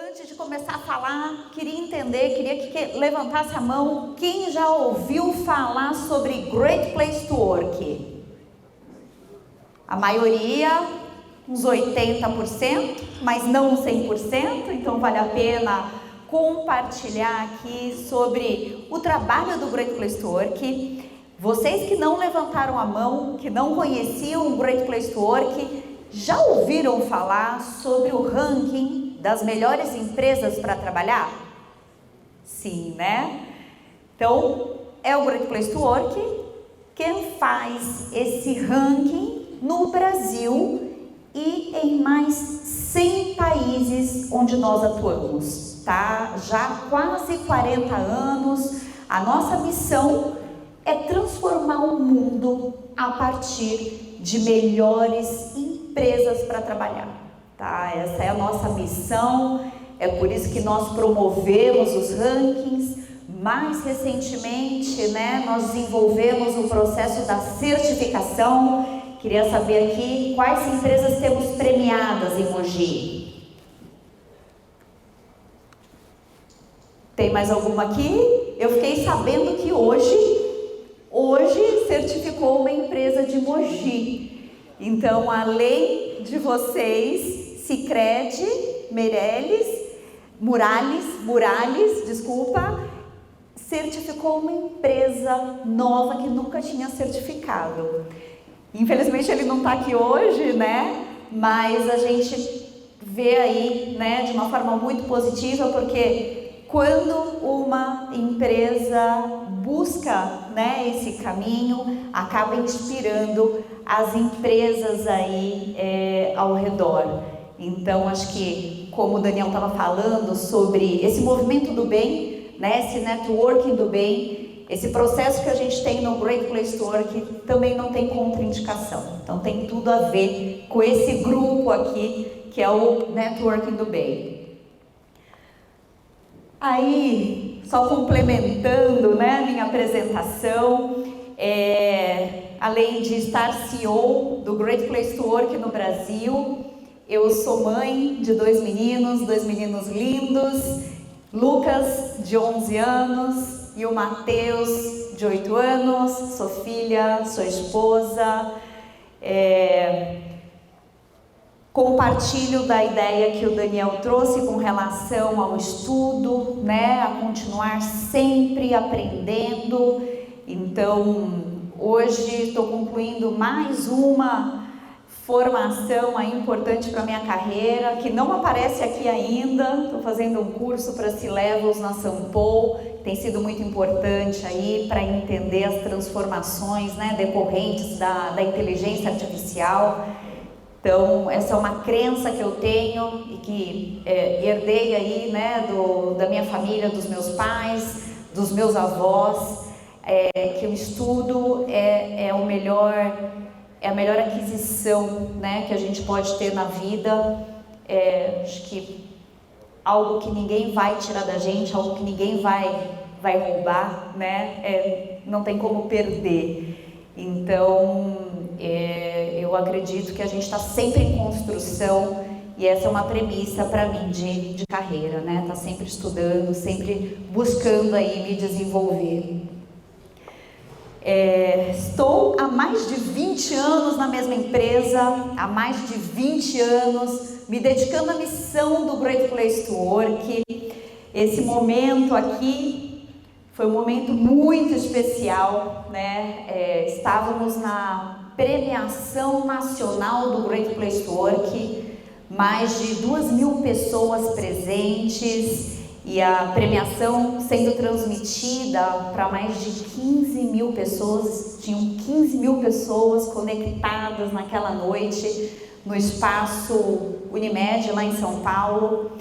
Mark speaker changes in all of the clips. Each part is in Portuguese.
Speaker 1: Antes de começar a falar, queria que levantasse a mão quem já ouviu falar sobre Great Place to Work. A maioria, uns 80%, mas não 100%, então vale a pena compartilhar aqui sobre o trabalho do Great Place to Work. Vocês que não levantaram a mão, que não conheciam o Great Place to Work, já ouviram falar sobre o ranking das melhores empresas para trabalhar? Sim, né? Então, é o Great Place to Work quem faz esse ranking no Brasil e em mais 100 países onde nós atuamos, tá? Já há quase 40 anos, a nossa missão é transformar o mundo a partir de melhores empresas para trabalhar, tá? Essa é a nossa missão, é por isso que nós promovemos os rankings. Mais recentemente, né, nós desenvolvemos o processo da certificação. Queria saber aqui quais empresas temos premiadas em Mogi. Tem mais alguma aqui? Eu fiquei sabendo que hoje certificou uma empresa de Mogi. Então, além de vocês, Sicredi, Muralles, certificou uma empresa nova que nunca tinha certificado. Infelizmente ele não está aqui hoje, né? Mas a gente vê aí, né, de uma forma muito positiva, porque quando uma empresa busca, né, esse caminho, acaba inspirando as empresas aí ao redor. Então, acho que, como o Daniel estava falando sobre esse movimento do bem, né, esse networking do bem, esse processo que a gente tem no Great Place to Work também não tem contraindicação. Então, tem tudo a ver com esse grupo aqui, que é o networking do bem. Aí, só complementando, né, a minha apresentação, além de estar CEO do Great Place to Work no Brasil, eu sou mãe de dois meninos lindos, Lucas, de 11 anos, e o Matheus, de 8 anos, sou filha, sou esposa. Compartilho da ideia que o Daniel trouxe com relação ao estudo, né, a continuar sempre aprendendo. Então, hoje estou concluindo mais uma formação aí importante para a minha carreira, que não aparece aqui ainda. Estou fazendo um curso para C-Levels na São Paulo, tem sido muito importante aí para entender as transformações, né, decorrentes da inteligência artificial. Então, essa é uma crença que eu tenho e que herdei aí, né, da minha família, dos meus pais, dos meus avós, que o estudo é a melhor aquisição, né, que a gente pode ter na vida. Acho que algo que ninguém vai tirar da gente, algo que ninguém vai roubar, né, não tem como perder. Então, eu acredito que a gente está sempre em construção, e essa é uma premissa para mim de carreira, né? Tá sempre estudando, sempre buscando aí me desenvolver. Estou há mais de 20 anos na mesma empresa, há mais de 20 anos, me dedicando à missão do Great Place to Work. Esse momento aqui foi um momento muito especial, né? Estávamos na premiação nacional do Great Place to Work, mais de 2.000 pessoas presentes, e a premiação sendo transmitida para mais de 15.000 pessoas. Tinham 15.000 pessoas conectadas naquela noite no espaço Unimed, lá em São Paulo,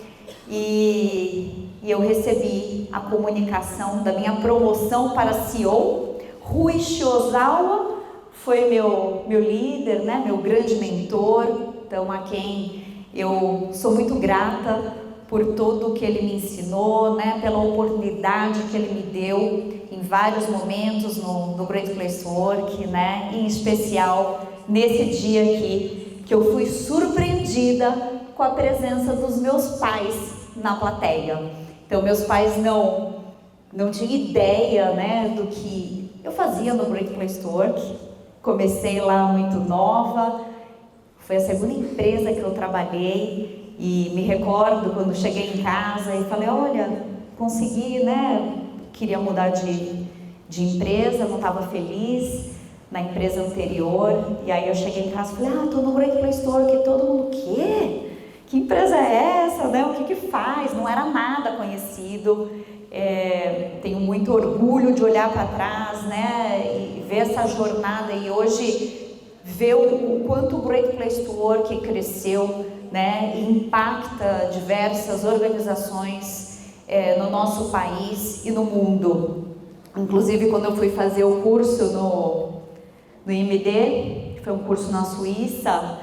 Speaker 1: e eu recebi a comunicação da minha promoção para CEO. Rui Shiozawa foi meu líder, né, meu grande mentor, então a quem eu sou muito grata por tudo o que ele me ensinou, né, pela oportunidade que ele me deu em vários momentos no Great Place to Work, né, em especial nesse dia aqui, que eu fui surpreendida com a presença dos meus pais na plateia. Então meus pais não tinham ideia, né, do que eu fazia no Great Place to Work. Comecei lá muito nova, foi a segunda empresa que eu trabalhei, e me recordo quando cheguei em casa e falei, olha, consegui, né, queria mudar de empresa, não estava feliz na empresa anterior, e aí eu cheguei em casa e falei, estou no Great Place to Work, e todo mundo, o quê? Que empresa é essa, né? O que faz? Não era nada conhecido. Tenho muito orgulho de olhar para trás, né, e ver essa jornada, e hoje ver o quanto o Great Place to Work cresceu, né, e impacta diversas organizações no nosso país e no mundo. Inclusive, quando eu fui fazer o curso no IMD, que foi um curso na Suíça,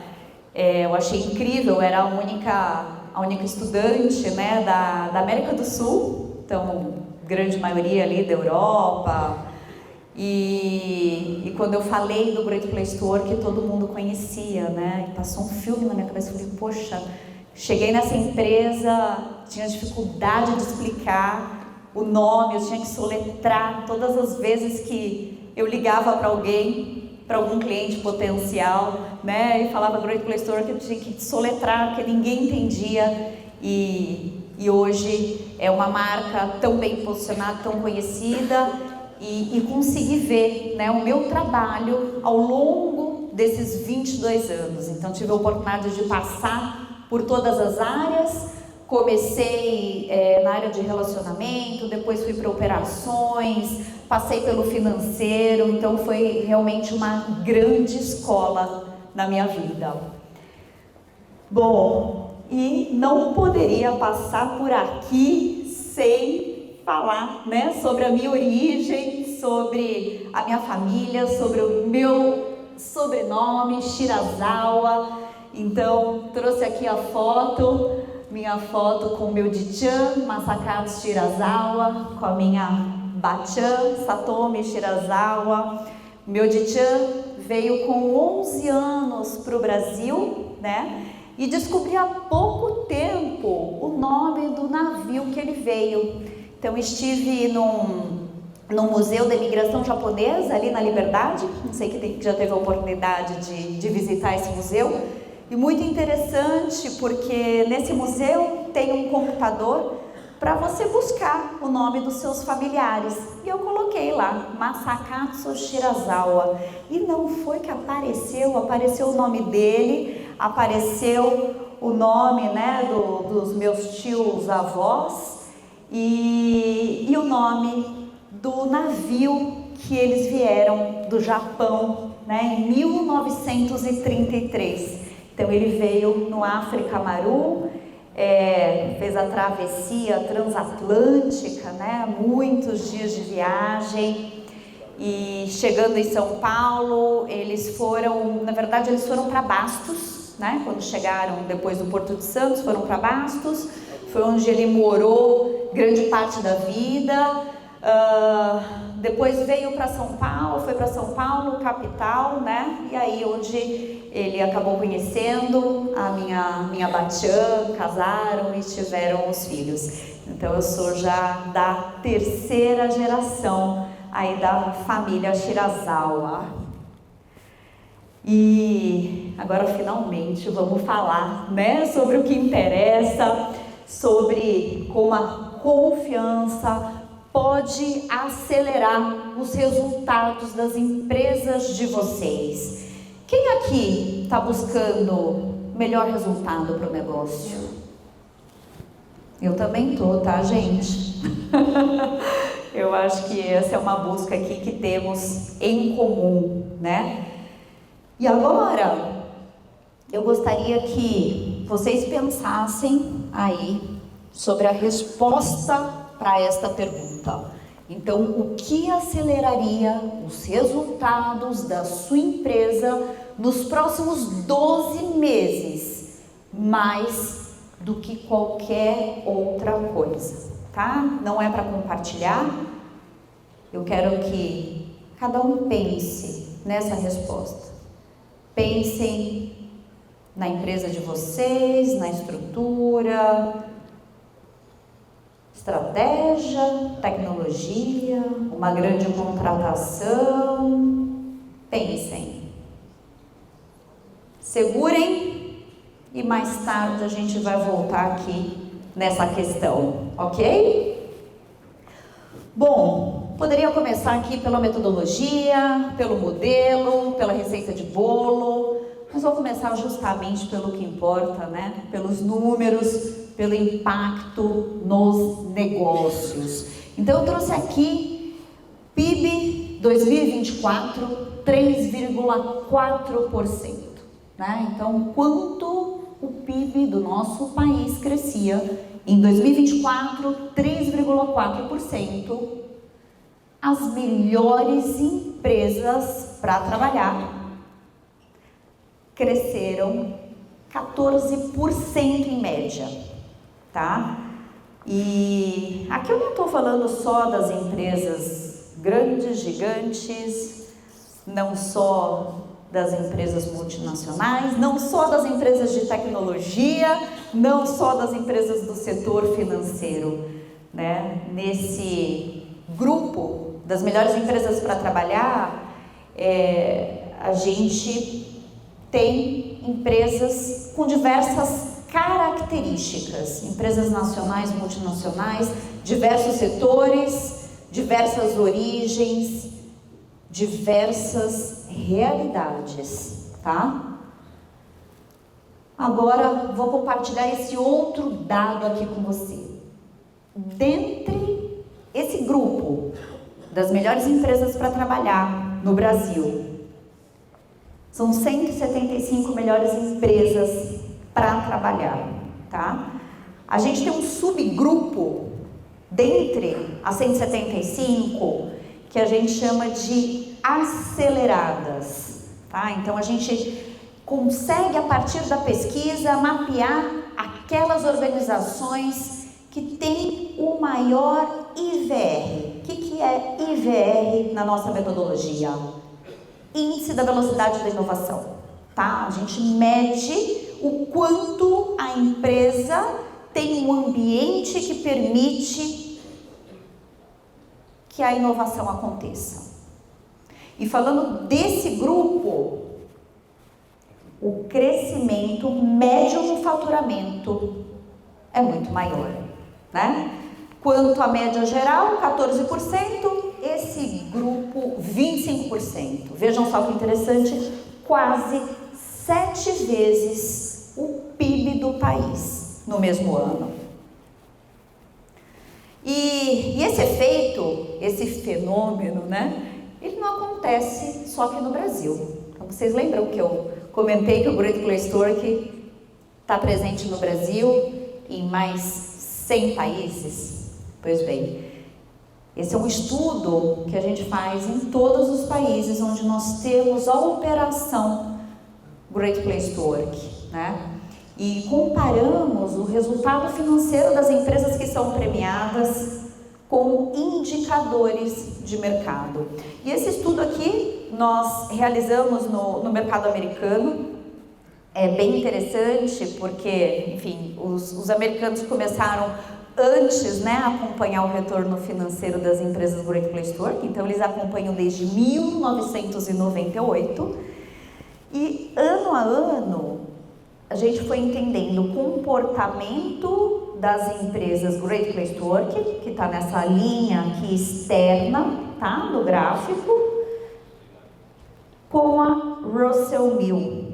Speaker 1: eu achei incrível, eu era a única estudante, né, da América do Sul, então, grande maioria ali da Europa, e quando eu falei do Great Place to Work, todo mundo conhecia, né, e passou um filme na minha cabeça, eu falei, poxa, cheguei nessa empresa, tinha dificuldade de explicar o nome, eu tinha que soletrar todas as vezes que eu ligava para alguém, para algum cliente potencial, né, e falava Great Place to Work, eu tinha que soletrar, porque ninguém entendia, e hoje é uma marca tão bem posicionada, tão conhecida, e consegui ver, né, o meu trabalho ao longo desses 22 anos. Então tive a oportunidade de passar por todas as áreas. Comecei na área de relacionamento, depois fui para operações, passei pelo financeiro, então foi realmente uma grande escola na minha vida. Bom, e não poderia passar por aqui sem falar, né, sobre a minha origem, sobre a minha família, sobre o meu sobrenome, Shirazawa. Então, trouxe aqui a foto, minha foto com o meu Dichan, Masakatsu Shirazawa, com a minha Bachan, Satomi Shirazawa. Meu Dichan veio com 11 anos para o Brasil, né? E descobri há pouco tempo o nome do navio que ele veio. Então, estive num museu da imigração japonesa, ali na Liberdade, não sei quem já teve a oportunidade de visitar esse museu, e muito interessante, porque nesse museu tem um computador para você buscar o nome dos seus familiares, e eu coloquei lá, Masakatsu Shirazawa, e não foi que apareceu o nome dele, apareceu o nome, né, dos meus tios avós, e o nome do navio que eles vieram do Japão, né, em 1933. Então ele veio no África Maru, fez a travessia transatlântica, né, muitos dias de viagem, e chegando em São Paulo, eles foram para Bastos, né, quando chegaram depois do Porto de Santos, foram para Bastos, foi onde ele morou grande parte da vida. Depois veio para São Paulo, foi para São Paulo, capital, né? E aí onde ele acabou conhecendo a minha Bachan, casaram e tiveram os filhos. Então eu sou já da terceira geração aí da família Shirazawa. E agora finalmente vamos falar, né, sobre o que interessa, sobre como a confiança pode acelerar os resultados das empresas de vocês. Quem aqui está buscando melhor resultado para o negócio? Eu também estou, tá, gente? Eu acho que essa é uma busca aqui que temos em comum, né? E agora, eu gostaria que vocês pensassem aí sobre a resposta para esta pergunta. Então, o que aceleraria os resultados da sua empresa nos próximos 12 meses, mais do que qualquer outra coisa, tá? Não é para compartilhar. Eu quero que cada um pense nessa resposta. Pensem na empresa de vocês, na estrutura, Estratégia, tecnologia, uma grande contratação. Pensem. Segurem e mais tarde a gente vai voltar aqui nessa questão, ok? Bom, poderia começar aqui pela metodologia, pelo modelo, pela receita de bolo, mas vou começar justamente pelo que importa, né? Pelos números, pelo impacto nos negócios. Então eu trouxe aqui PIB 2024, 3,4%, né? Então quanto o PIB do nosso país crescia em 2024, 3,4%. As melhores empresas para trabalhar cresceram 14% em média, tá? E aqui eu não estou falando só das empresas grandes, gigantes, não só das empresas multinacionais, não só das empresas de tecnologia, não só das empresas do setor financeiro, né? Nesse grupo das melhores empresas para trabalhar, a gente tem empresas com diversas características, empresas nacionais, multinacionais, diversos setores, diversas origens, diversas realidades, tá? Agora vou compartilhar esse outro dado aqui com você. Dentre esse grupo das melhores empresas para trabalhar no Brasil, são 175 melhores empresas para trabalhar, tá? A gente tem um subgrupo dentre as 175 que a gente chama de aceleradas, tá? Então a gente consegue, a partir da pesquisa, mapear aquelas organizações que têm o maior IVR. O que é IVR na nossa metodologia? Índice da velocidade da inovação, tá? A gente mede o quanto a empresa tem um ambiente que permite que a inovação aconteça. E falando desse grupo, o crescimento médio no faturamento é muito maior, né? Quanto à média geral, 14%, esse grupo 25%. Vejam só que interessante, quase 7 vezes o PIB do país no mesmo ano. E esse efeito, esse fenômeno, né? Ele não acontece só aqui no Brasil. Então, vocês lembram que eu comentei que o Great Place to Work está presente no Brasil em mais 100 países? Pois bem, esse é um estudo que a gente faz em todos os países onde nós temos a operação Great Place to Work, né? E comparamos o resultado financeiro das empresas que são premiadas com indicadores de mercado. E esse estudo aqui nós realizamos no mercado americano. É bem interessante porque, enfim, os americanos começaram antes, né, a acompanhar o retorno financeiro das empresas Great Place to Work, então eles acompanham desde 1998 e ano a ano a gente foi entendendo o comportamento das empresas Great Place to Work, que está nessa linha aqui externa, tá, do gráfico, com a Russell 1000.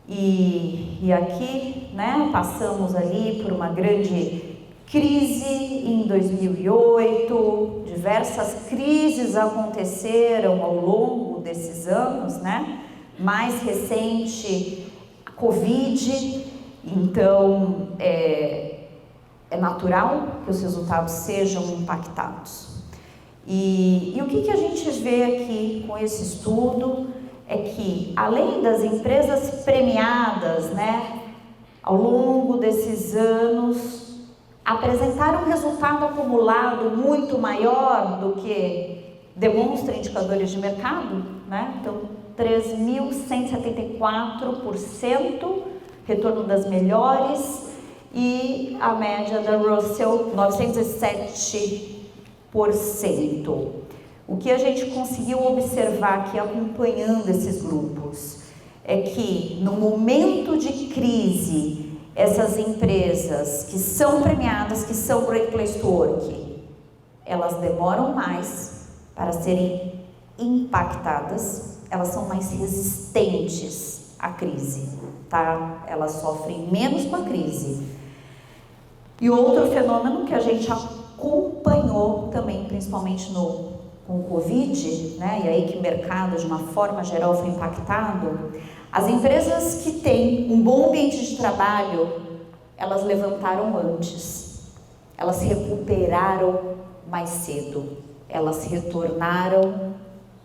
Speaker 1: E aqui, né, passamos ali por uma grande crise em 2008, diversas crises aconteceram ao longo desses anos, né? Mais recente, a Covid, então é natural que os resultados sejam impactados. E o que a gente vê aqui com esse estudo é que, além das empresas premiadas, né, ao longo desses anos, apresentaram um resultado acumulado muito maior do que demonstra indicadores de mercado, né? Então, 3.174% retorno das melhores e a média da Russell 907%. O que a gente conseguiu observar aqui acompanhando esses grupos é que no momento de crise, essas empresas que são premiadas, que são Great Place to Work, elas demoram mais para serem impactadas, elas são mais resistentes à crise, tá? Elas sofrem menos com a crise. E outro fenômeno que a gente acompanhou também, principalmente com o Covid, né? E aí que o mercado, de uma forma geral, foi impactado. As empresas que têm um bom ambiente de trabalho, elas levantaram antes, elas se recuperaram mais cedo, elas retornaram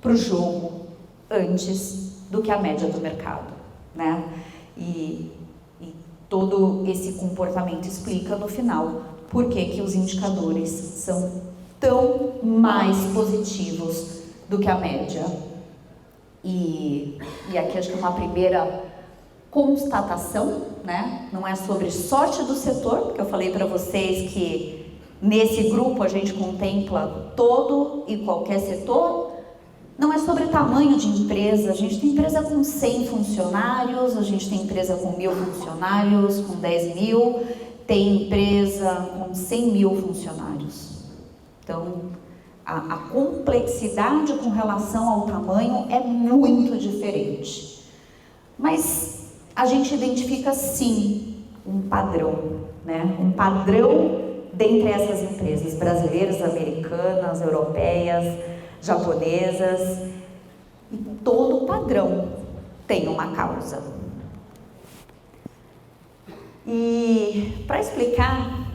Speaker 1: para o jogo antes do que a média do mercado, né? E todo esse comportamento explica no final por que os indicadores são tão mais positivos do que a média. E aqui acho que é uma primeira constatação, né? Não é sobre sorte do setor, porque eu falei para vocês que nesse grupo a gente contempla todo e qualquer setor. Não é sobre tamanho de empresa, a gente tem empresa com 100 funcionários, a gente tem empresa com 1.000 funcionários, com 10.000, tem empresa com 100.000 funcionários. Então, a complexidade com relação ao tamanho é muito diferente. Mas a gente identifica sim um padrão, né? Um padrão dentre essas empresas brasileiras, americanas, europeias, japonesas, e todo padrão tem uma causa. E para explicar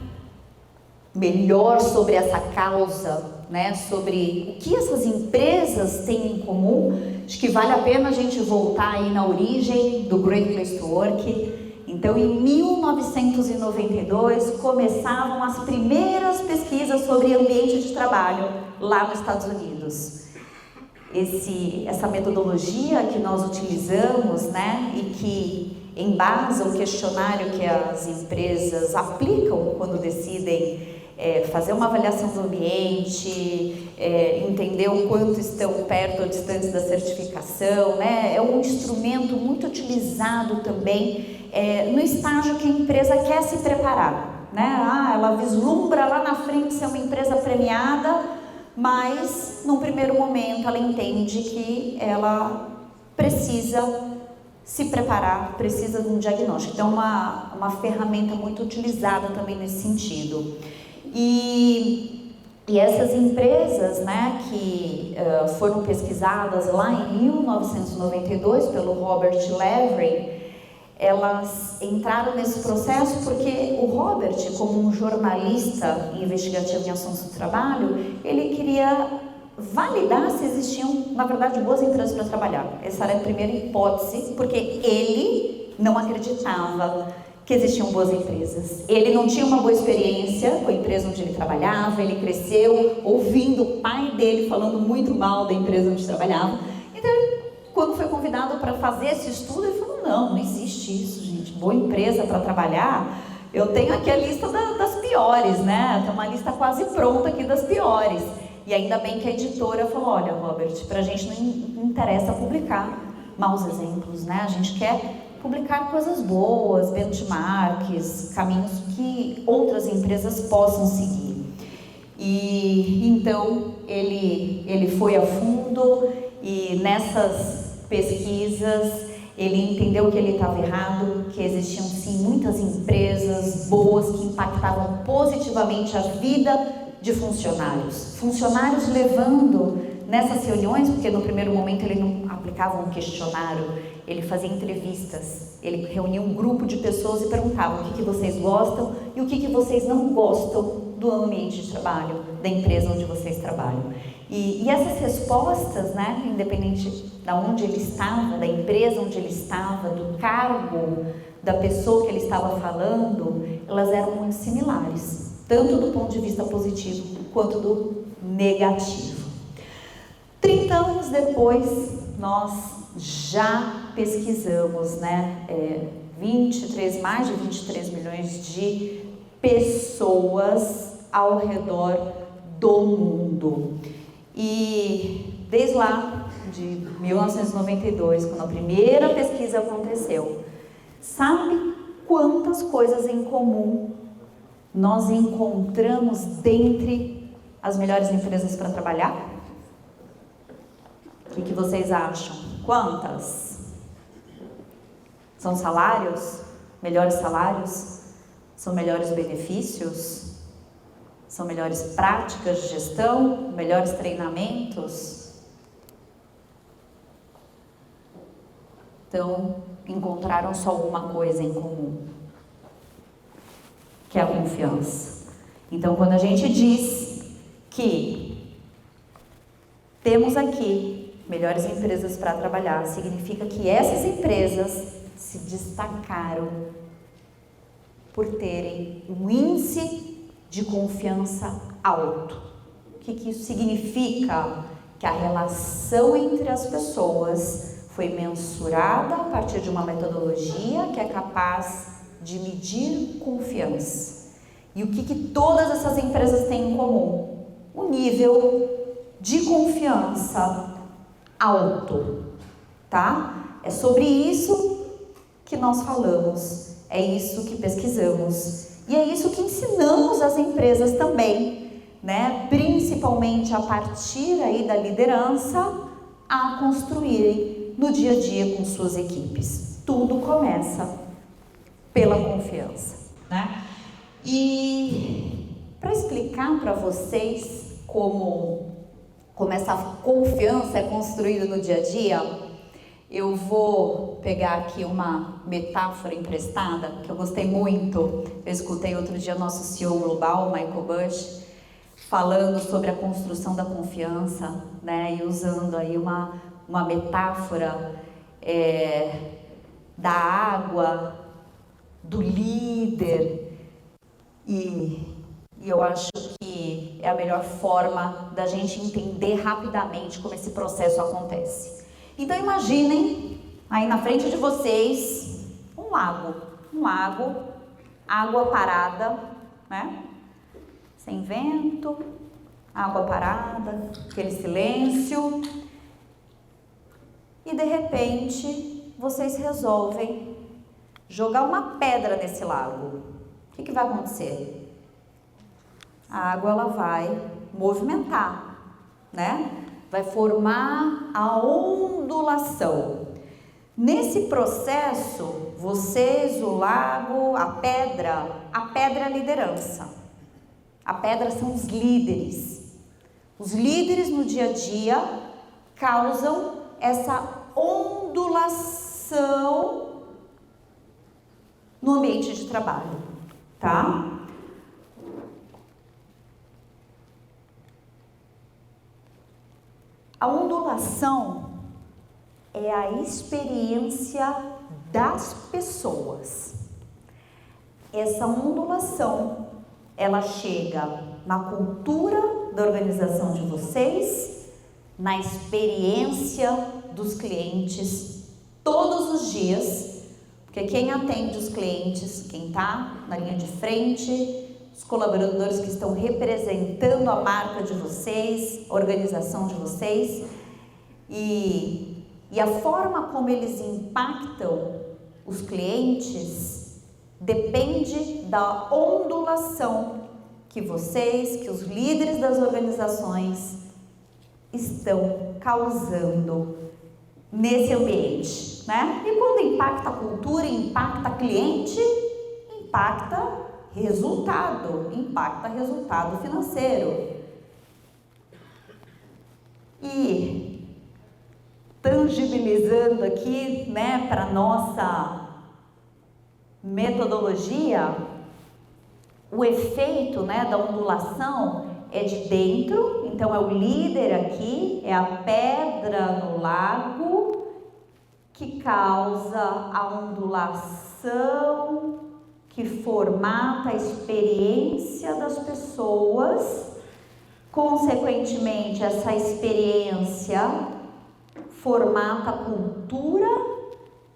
Speaker 1: melhor sobre essa causa, né, sobre o que essas empresas têm em comum, acho que vale a pena a gente voltar aí na origem do Great Place to Work. Então, em 1992, começavam as primeiras pesquisas sobre ambiente de trabalho lá nos Estados Unidos. Essa metodologia que nós utilizamos, né, e que embasa o questionário que as empresas aplicam quando decidem fazer uma avaliação do ambiente, entender o quanto estão perto ou distantes da certificação, né? É um instrumento muito utilizado também no estágio que a empresa quer se preparar, né? Ela vislumbra lá na frente ser uma empresa premiada, mas num primeiro momento ela entende que ela precisa se preparar, precisa de um diagnóstico. Então, uma ferramenta muito utilizada também nesse sentido. E essas empresas, né, que foram pesquisadas lá em 1992 pelo Robert Levering, elas entraram nesse processo porque o Robert, como um jornalista investigativo em assuntos do trabalho, ele queria validar se existiam, na verdade, boas empresas para trabalhar. Essa era a primeira hipótese, porque ele não acreditava que existiam boas empresas. Ele não tinha uma boa experiência com a empresa onde ele trabalhava, ele cresceu ouvindo o pai dele falando muito mal da empresa onde trabalhava. Então, quando foi convidado para fazer esse estudo, ele falou, não existe isso, gente, boa empresa para trabalhar. Eu tenho aqui a lista das piores, né? Tem uma lista quase pronta aqui das piores. E ainda bem que a editora falou, olha, Robert, para a gente não interessa publicar maus exemplos, né? A gente quer publicar coisas boas, benchmarks, caminhos que outras empresas possam seguir. E então ele foi a fundo e nessas pesquisas ele entendeu que ele estava errado, que existiam sim muitas empresas boas que impactavam positivamente a vida de funcionários. Funcionários levando nessas reuniões, porque no primeiro momento ele não aplicava um questionário, ele fazia entrevistas, ele reunia um grupo de pessoas e perguntava o que vocês gostam e o que vocês não gostam do ambiente de trabalho, da empresa onde vocês trabalham. E essas respostas, né, independente de onde ele estava, da empresa onde ele estava, do cargo, da pessoa que ele estava falando, elas eram muito similares, tanto do ponto de vista positivo quanto do negativo. 30 anos depois, nós já pesquisamos, né, mais de 23 milhões de pessoas ao redor do mundo. E desde lá, de 1992, quando a primeira pesquisa aconteceu, sabe quantas coisas em comum nós encontramos dentre as melhores empresas para trabalhar? O que vocês acham? Quantas? São salários? Melhores salários? São melhores benefícios? São melhores práticas de gestão? Melhores treinamentos? Então, encontraram só uma coisa em comum, que é a confiança. Então, quando a gente diz que temos aqui melhores empresas para trabalhar, significa que essas empresas se destacaram por terem um índice de confiança alto. O que isso significa? Que a relação entre as pessoas foi mensurada a partir de uma metodologia que é capaz de medir confiança. E o que todas essas empresas têm em comum? O nível de confiança alto, tá? É sobre isso que nós falamos, é isso que pesquisamos e é isso que ensinamos às empresas também, né? Principalmente a partir aí da liderança a construírem no dia a dia com suas equipes. Tudo começa pela confiança, né? E para explicar para vocês como essa confiança é construída no dia a dia, eu vou pegar aqui uma metáfora emprestada que eu gostei muito. Eu escutei outro dia nosso CEO global, Michael Bush, falando sobre a construção da confiança, né? E usando aí uma metáfora da água, do líder, e eu acho que é a melhor forma da gente entender rapidamente como esse processo acontece. Então imaginem aí na frente de vocês um lago, água parada, né? Sem vento, água parada, aquele silêncio. E de repente, vocês resolvem jogar uma pedra nesse lago. O que vai acontecer? A água ela vai movimentar, né? Vai formar a ondulação. Nesse processo, vocês, o lago, a pedra é a liderança. A pedra são os líderes. Os líderes no dia a dia causam essa ondulação no ambiente de trabalho, tá? A ondulação é a experiência das pessoas. Essa ondulação, ela chega na cultura da organização de vocês, na experiência dos clientes todos os dias, porque quem atende os clientes, quem está na linha de frente, os colaboradores que estão representando a marca de vocês, a organização de vocês, e a forma como eles impactam os clientes depende da ondulação que vocês, que os líderes das organizações estão causando nesse ambiente, né? E quando impacta a cultura, impacta cliente, impacta resultado financeiro. E tangibilizando aqui, né, para nossa metodologia, o efeito, né, da ondulação é de dentro, então é o líder aqui, é a pedra no lago que causa a ondulação, que formata a experiência das pessoas. Consequentemente, essa experiência formata a cultura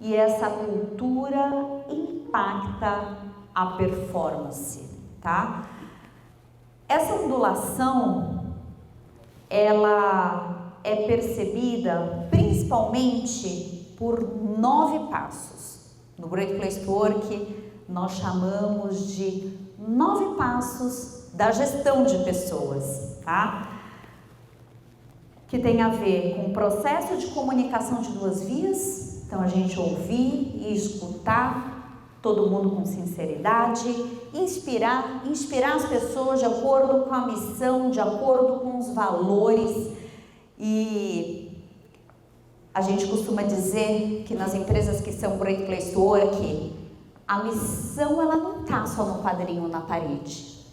Speaker 1: e essa cultura impacta a performance, tá? Essa ondulação, ela é percebida principalmente por 9 passos. No Great Place to Work, nós chamamos de 9 passos da gestão de pessoas, tá? Que tem a ver com o processo de comunicação de 2 vias, então a gente ouvir e escutar todo mundo com sinceridade, inspirar as pessoas de acordo com a missão, de acordo com os valores. E a gente costuma dizer que nas empresas que são Great Place to Work, a missão ela não está só no quadrinho na parede,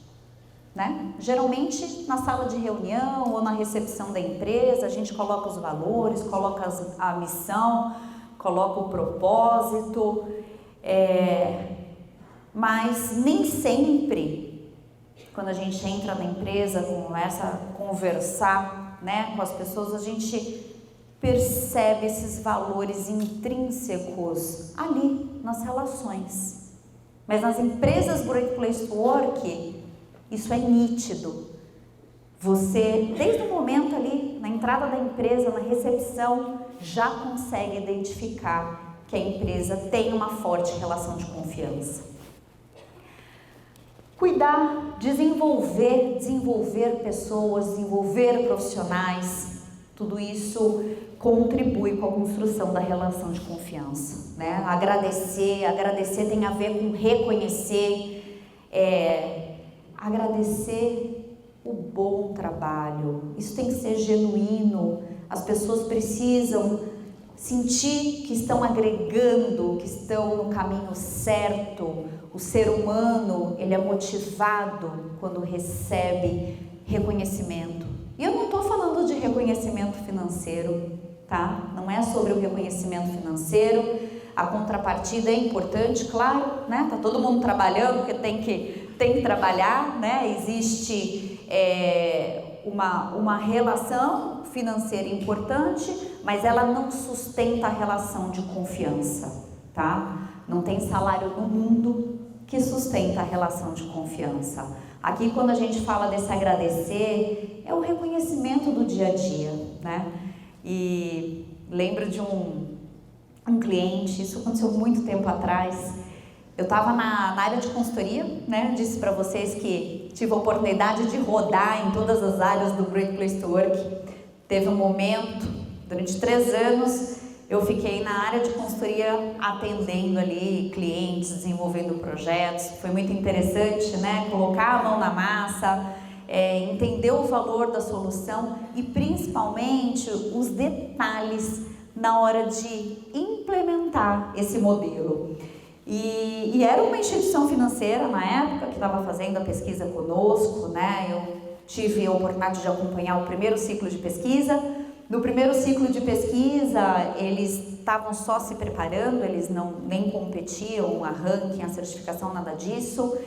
Speaker 1: né? Geralmente na sala de reunião ou na recepção da empresa a gente coloca os valores, coloca a missão, coloca o propósito, mas nem sempre quando a gente entra na empresa, começa a conversar, né, com as pessoas, a gente percebe esses valores intrínsecos ali nas relações. Mas nas empresas Great Place to Work, isso é nítido. Você, desde o momento ali, na entrada da empresa, na recepção, já consegue identificar que a empresa tem uma forte relação de confiança. Cuidar, desenvolver pessoas, desenvolver profissionais, tudo isso contribui com a construção da relação de confiança, né? Agradecer tem a ver com reconhecer, agradecer o bom trabalho. Isso tem que ser genuíno. As pessoas precisam sentir que estão agregando, que estão no caminho certo. O ser humano, ele é motivado quando recebe reconhecimento. E eu não estou falando de reconhecimento financeiro, tá? Não é sobre o reconhecimento financeiro. A contrapartida é importante, claro, né? Tá todo mundo trabalhando porque tem que trabalhar, né? Existe uma relação financeira importante, mas ela não sustenta a relação de confiança, tá? Não tem salário no mundo que sustenta a relação de confiança. Aqui, quando a gente fala desse agradecer, é o reconhecimento do dia a dia, né? E lembro de um cliente, isso aconteceu muito tempo atrás. Eu estava na área de consultoria, né? Disse para vocês que tive a oportunidade de rodar em todas as áreas do Great Place to Work. Teve um momento, durante 3 anos, eu fiquei na área de consultoria atendendo ali clientes, desenvolvendo projetos. Foi muito interessante, né? Colocar a mão na massa, entender o valor da solução e principalmente os detalhes na hora de implementar esse modelo. E era uma instituição financeira na época que estava fazendo a pesquisa conosco, né? Eu tive a oportunidade de acompanhar o primeiro ciclo de pesquisa. No primeiro ciclo de pesquisa, eles estavam só se preparando, eles nem competiam, a ranking, a certificação, nada disso.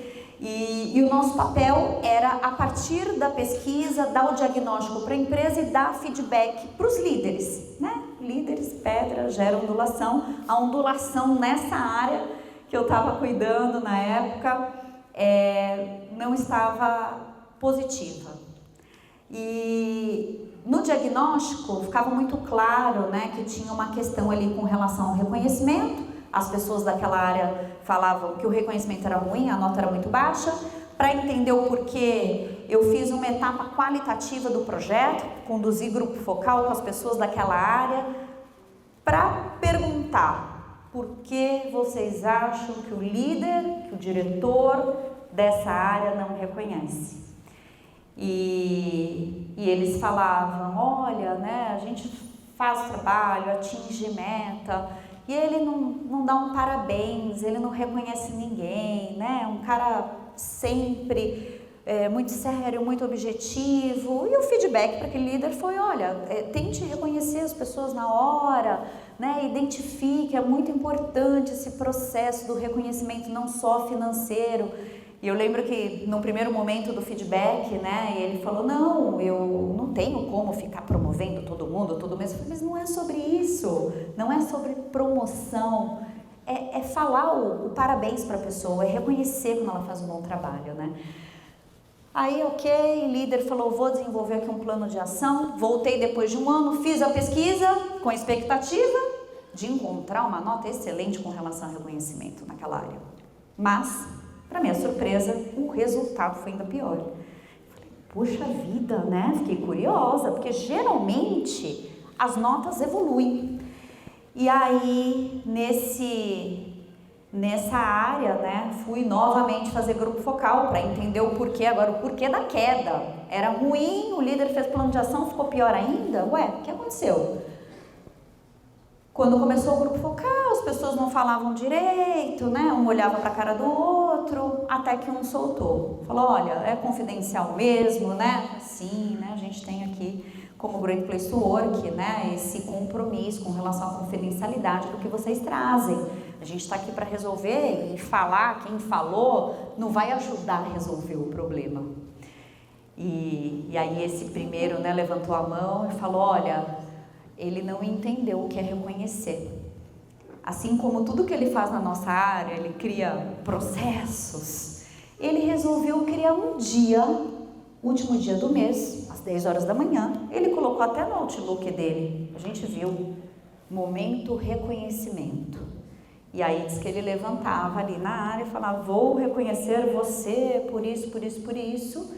Speaker 1: E o nosso papel era, a partir da pesquisa, dar o diagnóstico para a empresa e dar feedback para os líderes, né? Líderes, pedra, gera ondulação. A ondulação nessa área que eu estava cuidando na época não estava positiva. E no diagnóstico ficava muito claro, né, que tinha uma questão ali com relação ao reconhecimento. As pessoas daquela área falavam que o reconhecimento era ruim, a nota era muito baixa. Para entender o porquê, eu fiz uma etapa qualitativa do projeto, conduzi grupo focal com as pessoas daquela área, para perguntar por que vocês acham que o líder, que o diretor dessa área não reconhece. E eles falavam, olha, né, a gente faz trabalho, atinge meta, e ele não dá um parabéns, ele não reconhece ninguém, né, um cara sempre muito sério, muito objetivo. E o feedback para aquele líder foi, olha, tente reconhecer as pessoas na hora, né, identifique, é muito importante esse processo do reconhecimento não só financeiro. E eu lembro que no primeiro momento do feedback, né, ele falou, não, eu não tenho como ficar promovendo todo mundo, todo mês. Eu falei, mas não é sobre isso, não é sobre promoção, é falar o parabéns para a pessoa, é reconhecer quando ela faz um bom trabalho, né. Aí, ok, o líder falou, vou desenvolver aqui um plano de ação, voltei depois de um ano, fiz a pesquisa com a expectativa de encontrar uma nota excelente com relação ao reconhecimento naquela área. Mas, para minha surpresa, o resultado foi ainda pior. Falei, puxa vida, né? Fiquei curiosa, porque geralmente as notas evoluem. E aí, nessa área, né, fui novamente fazer grupo focal para entender o porquê, agora o porquê da queda. Era ruim, o líder fez plano de ação, ficou pior ainda? Ué, o que aconteceu? Quando começou o grupo focal, as pessoas não falavam direito, né? Um olhava para a cara do outro, até que um soltou. Falou, olha, é confidencial mesmo, né? Sim, né? A gente tem aqui, como Great Place to Work, né? Esse compromisso com relação à confidencialidade do que vocês trazem. A gente está aqui para resolver e falar, quem falou, não vai ajudar a resolver o problema. E aí esse primeiro, né, levantou a mão e falou, olha, ele não entendeu o que é reconhecer. Assim como tudo que ele faz na nossa área, ele cria processos, ele resolveu criar um dia, último dia do mês, às 10 horas da manhã, ele colocou até no Outlook dele, a gente viu, momento reconhecimento. E aí diz que ele levantava ali na área e falava, vou reconhecer você por isso, por isso, por isso.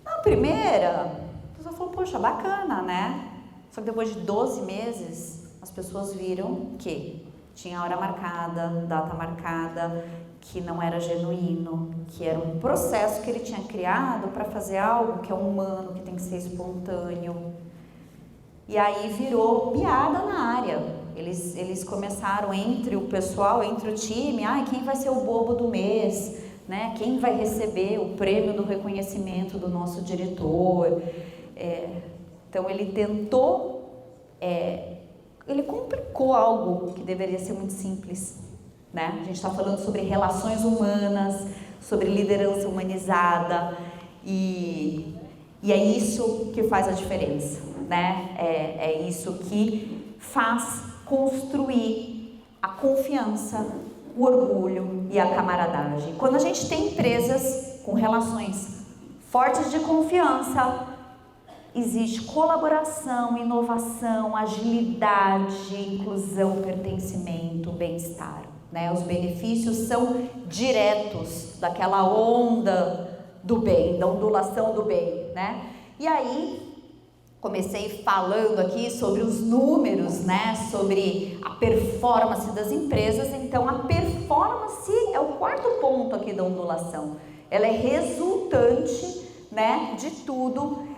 Speaker 1: Na primeira, a pessoa falou, poxa, bacana, né? Só que depois de 12 meses, as pessoas viram que tinha hora marcada, data marcada, que não era genuíno, que era um processo que ele tinha criado para fazer algo que é humano, que tem que ser espontâneo. E aí virou piada na área. Eles começaram entre o pessoal, entre o time, quem vai ser o bobo do mês, né? Quem vai receber o prêmio do reconhecimento do nosso diretor. Então ele tentou, ele complicou algo que deveria ser muito simples, né? A gente está falando sobre relações humanas, sobre liderança humanizada e é isso que faz a diferença, né? É isso que faz construir a confiança, o orgulho e a camaradagem. Quando a gente tem empresas com relações fortes de confiança, existe colaboração, inovação, agilidade, inclusão, pertencimento, bem-estar, né? Os benefícios são diretos daquela onda do bem, da ondulação do bem, né? E aí, comecei falando aqui sobre os números, né? Sobre a performance das empresas. Então, a performance é o quarto ponto aqui da ondulação. Ela é resultante, né, de tudo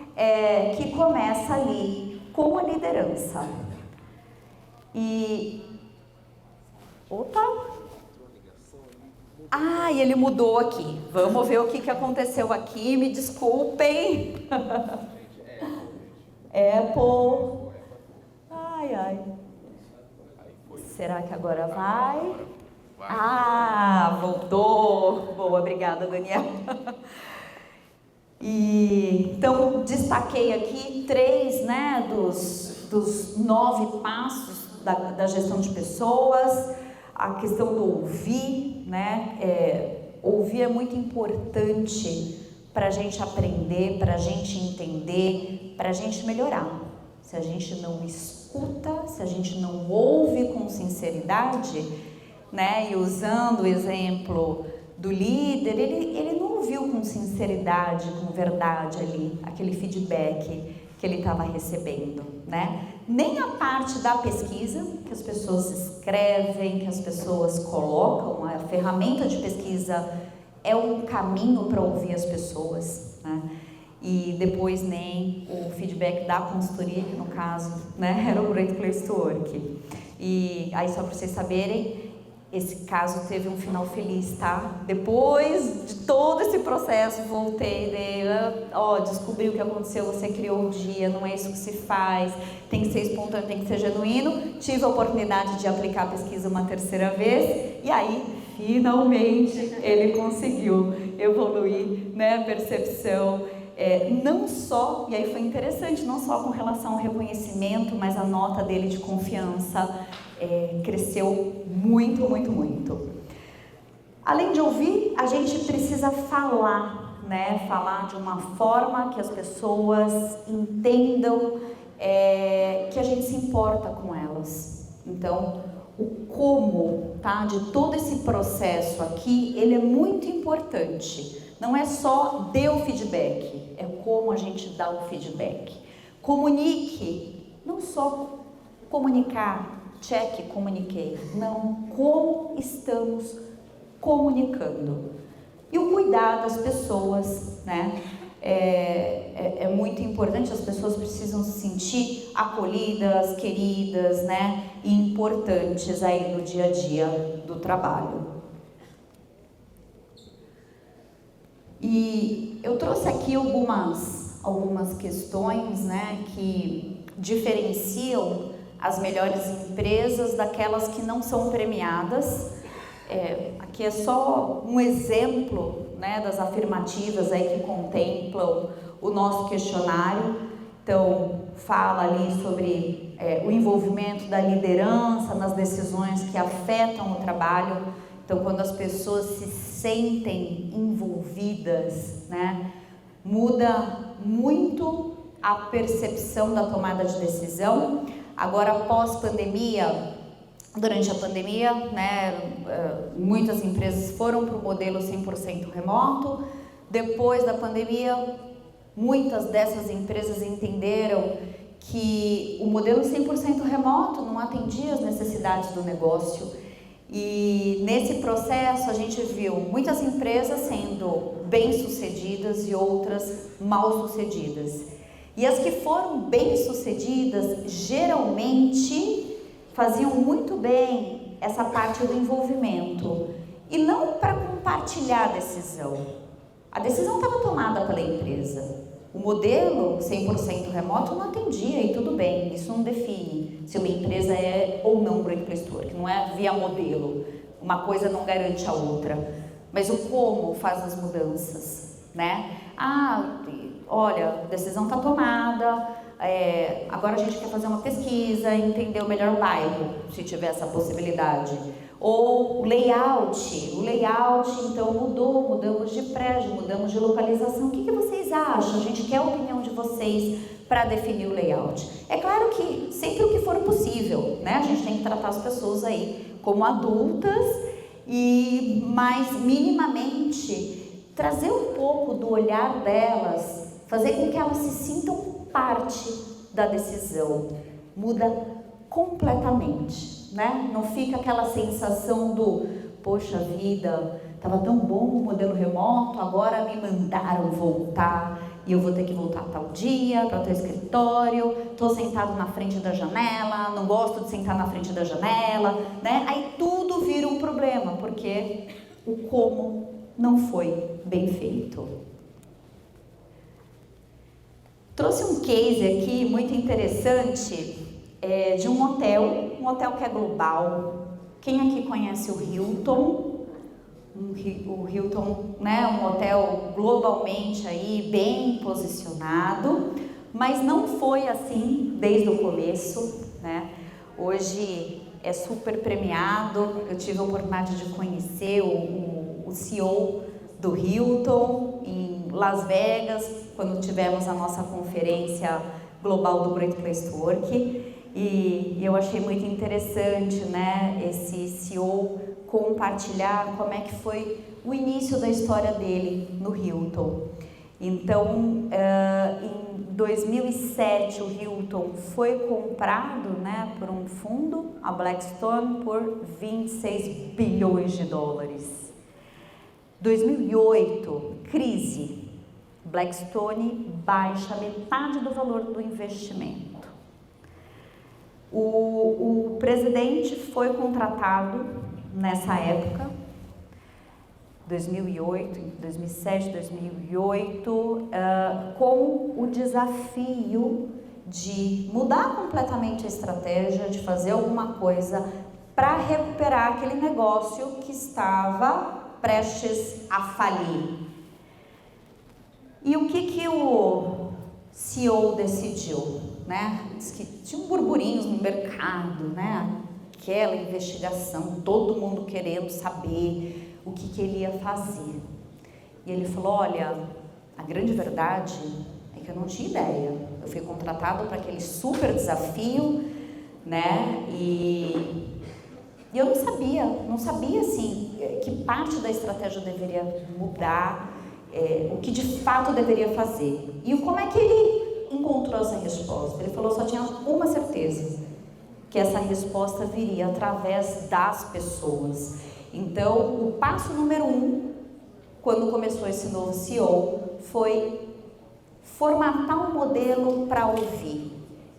Speaker 1: que começa ali com a liderança. E ele mudou aqui. Vamos ver o que aconteceu aqui. Me desculpem. Apple. Ai. Será que agora vai? Voltou. Boa, obrigada, Daniel. Então, destaquei aqui 3, né, dos 9 passos da gestão de pessoas. A questão do ouvir, né? Ouvir é muito importante para a gente aprender, para a gente entender, para a gente melhorar. Se a gente não escuta, se a gente não ouve com sinceridade, né? E usando o exemplo do líder, ele não ouviu com sinceridade, com verdade ali, aquele feedback que ele estava recebendo, né? Nem a parte da pesquisa, que as pessoas escrevem, que as pessoas colocam, a ferramenta de pesquisa é um caminho para ouvir as pessoas, né? E depois nem o feedback da consultoria, que no caso, né, era o Great Place to Work. E aí, só para vocês saberem, esse caso teve um final feliz, tá? Depois de todo esse processo, voltei, descobri o que aconteceu, você criou o dia, não é isso que se faz, tem que ser espontâneo, tem que ser genuíno. Tive a oportunidade de aplicar a pesquisa uma terceira vez, e aí finalmente ele conseguiu evoluir, né, a percepção, não só, e aí foi interessante, não só com relação ao reconhecimento, mas a nota dele de confiança cresceu muito, muito, muito. Além de ouvir, a gente precisa falar, né, falar de uma forma que as pessoas entendam que a gente se importa com elas. Então, o como, tá, de todo esse processo aqui, ele é muito importante. Não é só dê o feedback, é como a gente dá o feedback. Comunique, não só comunicar, check, comuniquei, não, como estamos comunicando. E o cuidar das pessoas, né? É muito importante, as pessoas precisam se sentir acolhidas, queridas, né? E importantes aí no dia a dia do trabalho. E eu trouxe aqui algumas questões, né, que diferenciam as melhores empresas daquelas que não são premiadas. Aqui é só um exemplo, né, das afirmativas aí que contemplam o nosso questionário. Então, fala ali sobre o envolvimento da liderança nas decisões que afetam o trabalho. Então, quando as pessoas se sentem envolvidas, né, muda muito a percepção da tomada de decisão. Agora, pós-pandemia, durante a pandemia, né, muitas empresas foram para o modelo 100% remoto. Depois da pandemia, muitas dessas empresas entenderam que o modelo 100% remoto não atendia as necessidades do negócio. E nesse processo a gente viu muitas empresas sendo bem-sucedidas e outras mal-sucedidas. E as que foram bem-sucedidas, geralmente, faziam muito bem essa parte do envolvimento. E não para compartilhar a decisão. A decisão estava tomada pela empresa. O modelo 100% remoto não atendia e tudo bem, isso não define se uma empresa é ou não Great Place to Work, não é via modelo, uma coisa não garante a outra, mas o como faz as mudanças, né? Olha, a decisão está tomada, agora a gente quer fazer uma pesquisa, entender o melhor bairro, se tiver essa possibilidade. Ou o layout, então mudamos de prédio, mudamos de localização. O que vocês acham? A gente quer a opinião de vocês para definir o layout. É claro que sempre o que for possível, né? A gente tem que tratar as pessoas aí como adultas e mais minimamente trazer um pouco do olhar delas, fazer com que elas se sintam parte da decisão. Muda completamente, né? Não fica aquela sensação do, poxa vida, estava tão bom o modelo remoto, agora me mandaram voltar e eu vou ter que voltar tal dia para o teu escritório, estou sentado na frente da janela, não gosto de sentar na frente da janela, né? Aí tudo vira um problema, porque o como não foi bem feito. Trouxe um case aqui muito interessante de um hotel que é global. Quem aqui conhece o Hilton? O Hilton, né, um hotel globalmente aí bem posicionado, mas não foi assim desde o começo, né? Hoje é super premiado. Eu tive a oportunidade de conhecer o CEO do Hilton em Las Vegas, quando tivemos a nossa conferência global do Great Place to Work. E eu achei muito interessante, né, esse CEO compartilhar como é que foi o início da história dele no Hilton. Então, em 2007, o Hilton foi comprado, né, por um fundo, a Blackstone, por 26 bilhões de dólares. 2008, crise. Blackstone baixa metade do valor do investimento. O presidente foi contratado nessa época, 2008, 2007, 2008, com o desafio de mudar completamente a estratégia, de fazer alguma coisa para recuperar aquele negócio que estava prestes a falir. E o que o CEO decidiu, né? Diz que tinha um burburinho no mercado, né? Aquela investigação, todo mundo querendo saber o que ele ia fazer. E ele falou, olha, a grande verdade é que eu não tinha ideia. Eu fui contratado para aquele super desafio, né? E eu não sabia assim, que parte da estratégia eu deveria mudar, o que de fato eu deveria fazer. E como é que ele encontrou essa resposta? Ele falou, só tinha uma certeza, que essa resposta viria através das pessoas. Então, o passo número 1, quando começou esse novo CEO, foi formatar um modelo para ouvir.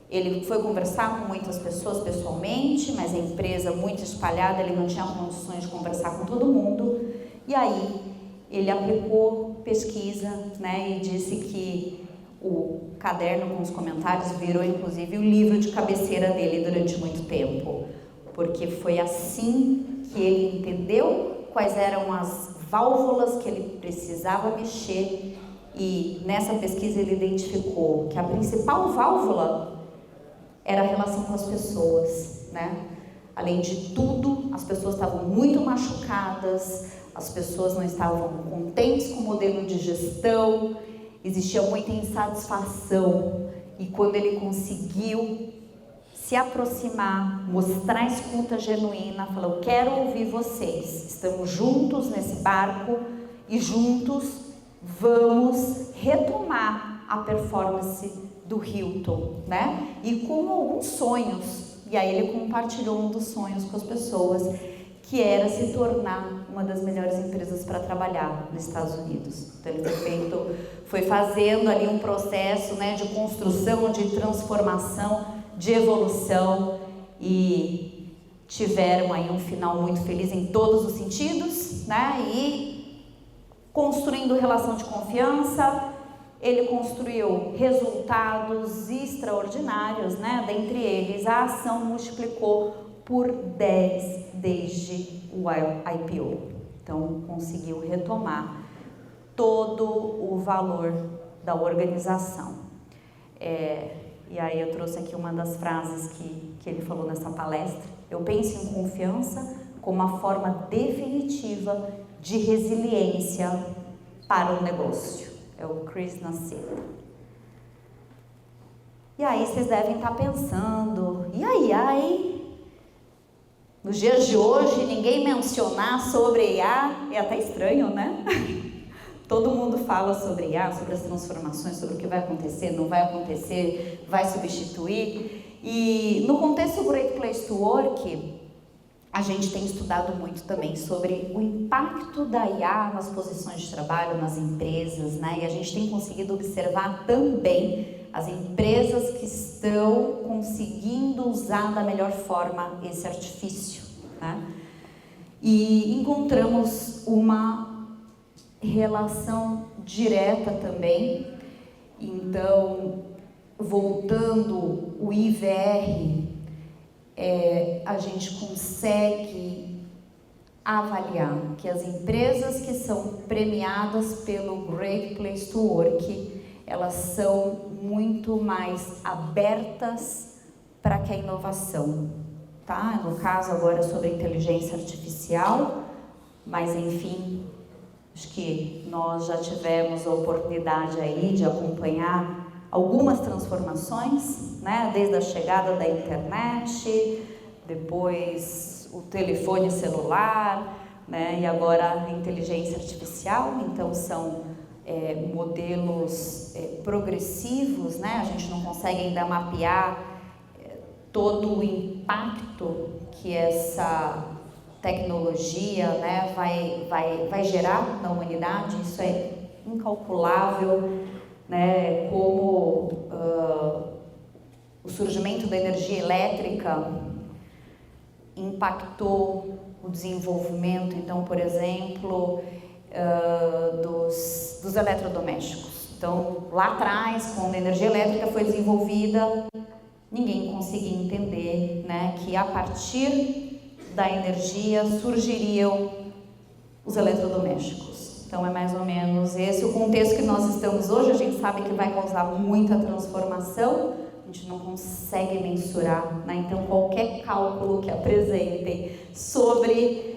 Speaker 1: Ele foi conversar com muitas pessoas pessoalmente, mas a empresa muito espalhada, ele não tinha condições de conversar com todo mundo. E aí, ele aplicou pesquisa, né, e disse que o caderno com os comentários virou, inclusive, o livro de cabeceira dele durante muito tempo. Porque foi assim que ele entendeu quais eram as válvulas que ele precisava mexer. E nessa pesquisa ele identificou que a principal válvula era a relação com as pessoas, né? Além de tudo, as pessoas estavam muito machucadas, as pessoas não estavam contentes com o modelo de gestão, existia muita insatisfação. E quando ele conseguiu se aproximar, mostrar a escuta genuína, falou, quero ouvir vocês, estamos juntos nesse barco e juntos vamos retomar a performance do Hilton, né? E com alguns sonhos. E aí ele compartilhou um dos sonhos com as pessoas, que era se tornar uma das melhores empresas para trabalhar nos Estados Unidos. Então ele foi fazendo ali um processo, né, de construção, de transformação, de evolução, e tiveram aí um final muito feliz em todos os sentidos, né? E construindo relação de confiança, ele construiu resultados extraordinários, né? Dentre eles, a ação multiplicou por 10 desde o IPO. Então, conseguiu retomar todo o valor da organização. E aí eu trouxe aqui uma das frases que ele falou nessa palestra. Eu penso em confiança como uma forma definitiva de resiliência para o negócio. É o Chris Nassif. E aí vocês devem estar pensando, e aí, nos dias de hoje, ninguém mencionar sobre IA, é até estranho, né? Todo mundo fala sobre IA, sobre as transformações, sobre o que vai acontecer, não vai acontecer, vai substituir. E no contexto do Great Place to Work, a gente tem estudado muito também sobre o impacto da IA nas posições de trabalho, nas empresas, né? E a gente tem conseguido observar também as empresas que estão conseguindo usar da melhor forma esse artifício, né? E encontramos uma relação direta também. Então, voltando o IVR, a gente consegue avaliar que as empresas que são premiadas pelo Great Place to Work, elas são muito mais abertas para que a inovação, tá? No caso agora sobre inteligência artificial, mas enfim, acho que nós já tivemos a oportunidade aí de acompanhar algumas transformações, né? Desde a chegada da internet, depois o telefone celular, né? E agora a inteligência artificial. Então são modelos progressivos, né? A gente não consegue ainda mapear todo o impacto que essa tecnologia, né, vai gerar na humanidade. Isso é incalculável, né? Como o surgimento da energia elétrica impactou o desenvolvimento, então, por exemplo, dos eletrodomésticos. Então, lá atrás, quando a energia elétrica foi desenvolvida, ninguém conseguia entender, né, que a partir da energia surgiriam os eletrodomésticos. Então é mais ou menos esse o contexto que nós estamos hoje. A gente sabe que vai causar muita transformação, a gente não consegue mensurar, né? Então qualquer cálculo que apresentem sobre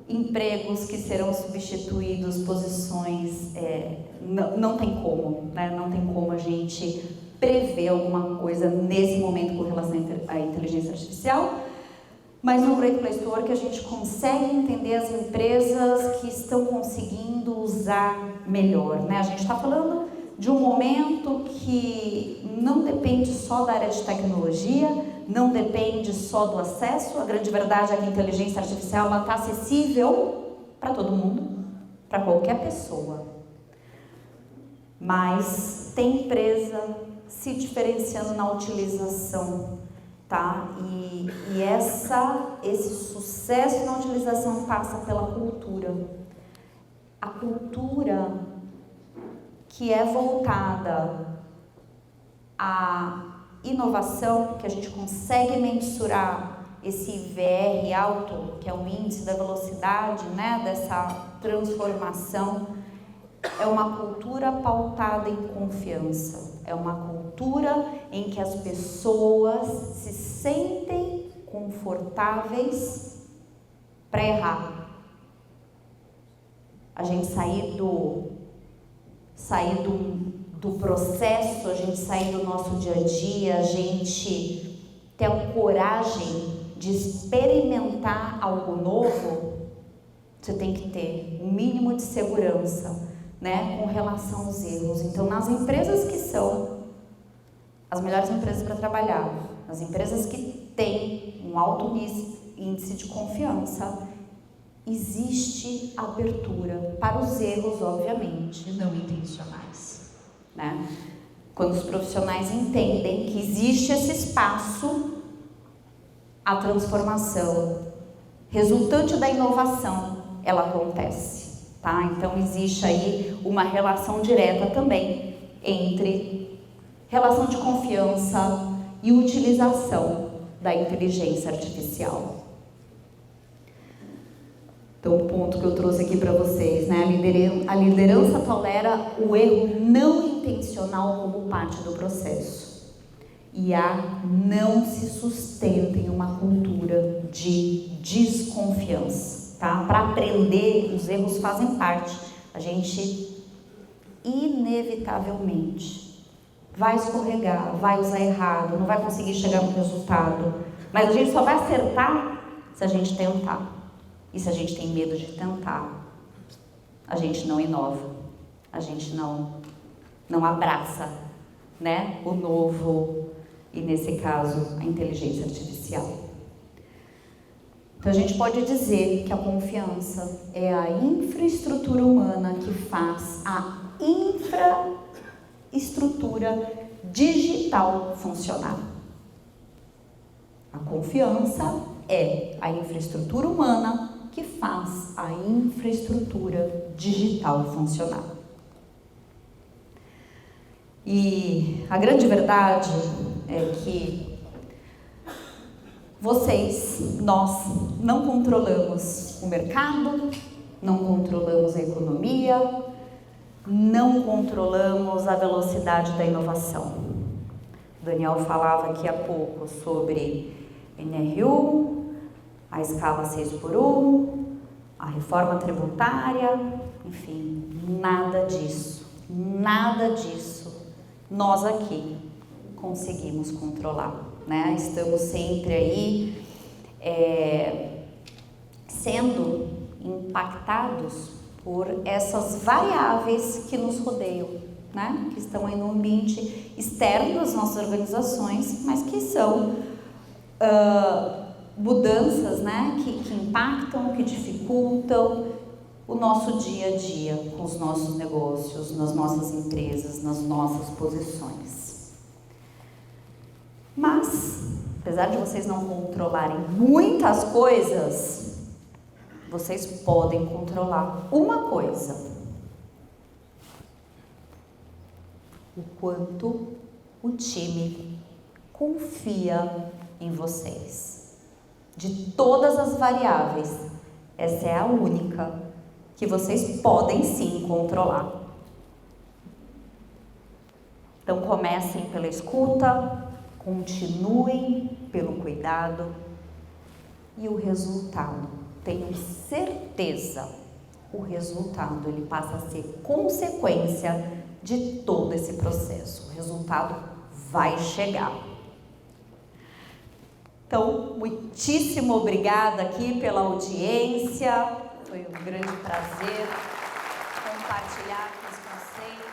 Speaker 1: empregos que serão substituídos, posições, não tem como, né? Não tem como a gente prever alguma coisa nesse momento com relação à inteligência artificial. Mas no Great Place to Work a gente consegue entender as empresas que estão conseguindo usar melhor, né? A gente está falando de um momento que não depende só da área de tecnologia, não depende só do acesso. A grande verdade é que a inteligência artificial está acessível para todo mundo, para qualquer pessoa. Mas tem empresa se diferenciando na utilização, tá? E esse sucesso na utilização passa pela cultura. A cultura que é voltada à inovação, que a gente consegue mensurar esse IVR alto, que é o índice da velocidade, né, dessa transformação, é uma cultura pautada em confiança. É uma cultura em que as pessoas se sentem confortáveis para errar. A gente sair do processo, a gente sair do nosso dia a dia, a gente ter a coragem de experimentar algo novo, você tem que ter um mínimo de segurança, né, com relação aos erros. Então, nas empresas que são as melhores empresas para trabalhar, nas empresas que têm um alto índice de confiança, existe abertura para os erros, obviamente, não intencionais, né? Quando os profissionais entendem que existe esse espaço, a transformação resultante da inovação, ela acontece. Tá? Então existe aí uma relação direta também entre relação de confiança e utilização da inteligência artificial. Então o ponto que eu trouxe aqui para vocês, né? A liderança tolera o erro não intencional como parte do processo e não se sustenta em uma cultura de desconfiança. Tá? Para aprender, os erros fazem parte. A gente, inevitavelmente, vai escorregar, vai usar errado, não vai conseguir chegar no resultado. Mas a gente só vai acertar se a gente tentar. E se a gente tem medo de tentar, a gente não inova, a gente não abraça, né, o novo e, nesse caso, a inteligência artificial. Então a gente pode dizer que a confiança é a infraestrutura humana que faz a infraestrutura digital funcionar. A confiança é a infraestrutura humana que faz a infraestrutura digital funcionar. E a grande verdade é que nós não controlamos o mercado, não controlamos a economia, não controlamos a velocidade da inovação. O Daniel falava aqui há pouco sobre NRU, a escala 6x1, a reforma tributária, enfim, nada disso nós aqui conseguimos controlar, né? Estamos sempre aí sendo impactados por essas variáveis que nos rodeiam, né? Que estão aí no ambiente externo das nossas organizações, mas que são mudanças, né? Que impactam, que dificultam o nosso dia a dia com os nossos negócios, nas nossas empresas, nas nossas posições. Mas, apesar de vocês não controlarem muitas coisas, vocês podem controlar uma coisa: o quanto o time confia em vocês. De todas as variáveis, essa é a única que vocês podem sim controlar. Então comecem pela escuta, continuem pelo cuidado e o resultado, tenho certeza, o resultado ele passa a ser consequência de todo esse processo. O resultado vai chegar. Então, muitíssimo obrigada aqui pela audiência. Foi um grande prazer compartilhar com vocês.